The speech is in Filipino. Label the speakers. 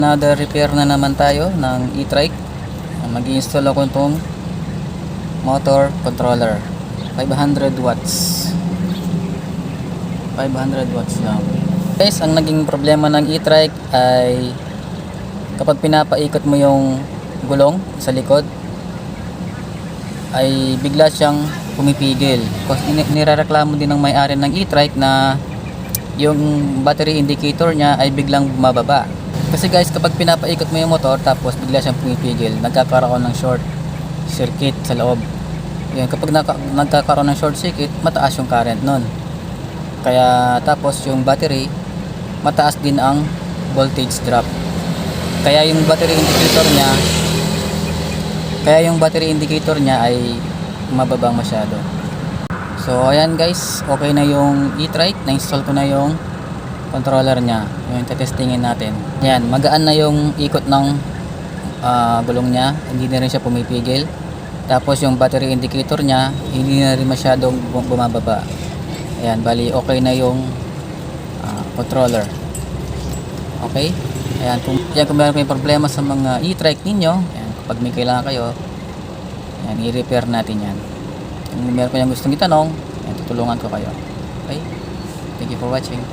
Speaker 1: Another repair na naman tayo ng e-trike. Mag-i-install ako itong motor controller. 500 watts. 500 watts lang. Guys, ang naging problema ng e-trike ay kapag pinapaikot mo yung gulong sa likod ay bigla siyang pumipigil. Kasi nirereklamo din ng may-ari ng e-trike na yung battery indicator niya ay biglang bumababa. Kasi guys, kapag pinapaikot mo yung motor tapos bigla siyang pumipigil, nagkakaroon ng short circuit sa loob. Yan, kapag nagkakaroon ng short circuit, mataas yung current nun. Kaya tapos yung battery, mataas din ang voltage drop. Kaya yung battery indicator niya ay mababa masyado. So ayan guys, okay na yung e-trike, na-install ko na yung controller niya. Yung testingin natin. Yan, magaan na yung ikot ng gulong niya, hindi na rin siya pumipigil. Tapos yung battery indicator niya, hindi na rin masyadong bumababa. Ayan, bali okay na yung controller. Okay? Ayan, kung meron kayong problema sa mga e-trike ninyo, ayan, kapag may kailangan kayo, ayan, i-repair natin yan. Kung meron kayong gustong itanong, ayan, tutulungan ko kayo. Okay? Thank you for watching.